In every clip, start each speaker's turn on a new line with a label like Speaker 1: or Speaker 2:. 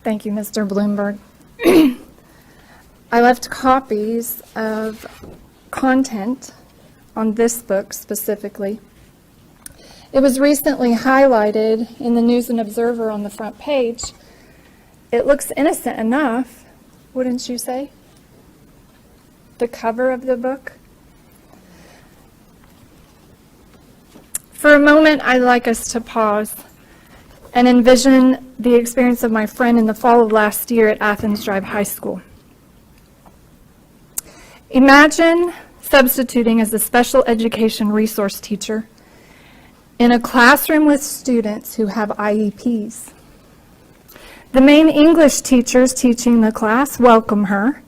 Speaker 1: Thank you, Mr. Bloomberg. I left copies of content on this book specifically. It was recently highlighted in the News and Observer on the front page. It looks innocent enough, wouldn't you say? The cover of the book. For a moment, I'd like us to pause and envision the experience of my friend in the fall of last year at Athens Drive High School. Imagine substituting as a special education resource teacher in a classroom with students who have IEPs. The main English teachers teaching the class welcome her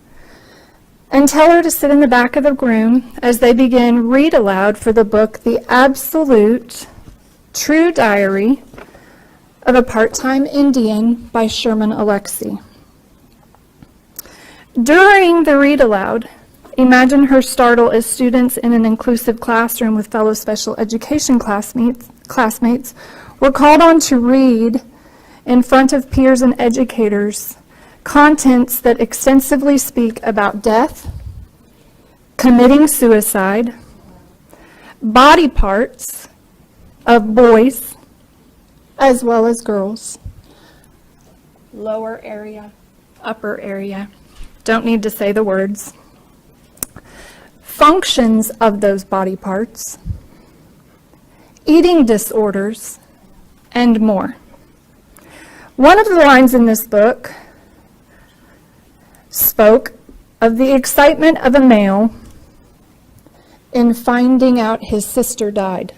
Speaker 1: and tell her to sit in the back of the room as they begin read aloud for the book, The Absolute True Diary of a Part-Time Indian by Sherman Alexie. During the read aloud, imagine her startle as students in an inclusive classroom with fellow special education classmates were called on to read in front of peers and educators contents that extensively speak about death, committing suicide, body parts of boys as well as girls, lower area, upper area, don't need to say the words, functions of those body parts, eating disorders, and more. One of the lines in this book spoke of the excitement of a male in finding out his sister died.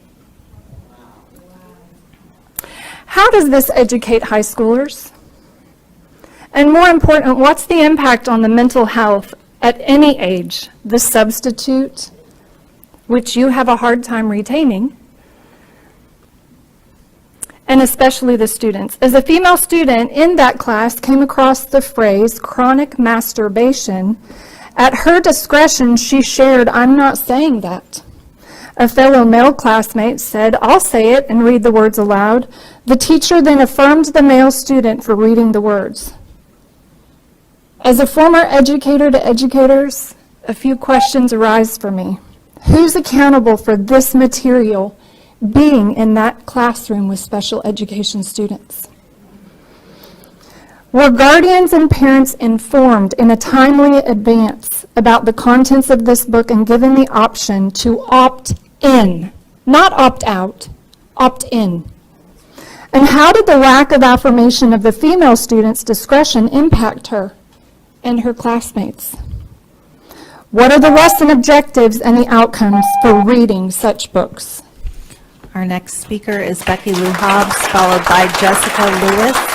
Speaker 1: How does this educate high schoolers? And more important, what's the impact on the mental health at any age, the substitute, which you have a hard time retaining, and especially the students? As a female student in that class came across the phrase chronic masturbation, at her discretion she shared, "I'm not saying that." A fellow male classmate said, "I'll say it," and read the words aloud. The teacher then affirmed the male student for reading the words. As a former educator to educators, a few questions arise for me. Who's accountable for this material being in that classroom with special education students? Were guardians and parents informed in a timely advance about the contents of this book and given the option to opt in, not opt out, opt in? And how did the lack of affirmation of the female student's discretion impact her and her classmates? What are the lesson objectives and the outcomes for reading such books?
Speaker 2: Our next speaker is Becky Lew-Hobbs, followed by Jessica Lewis.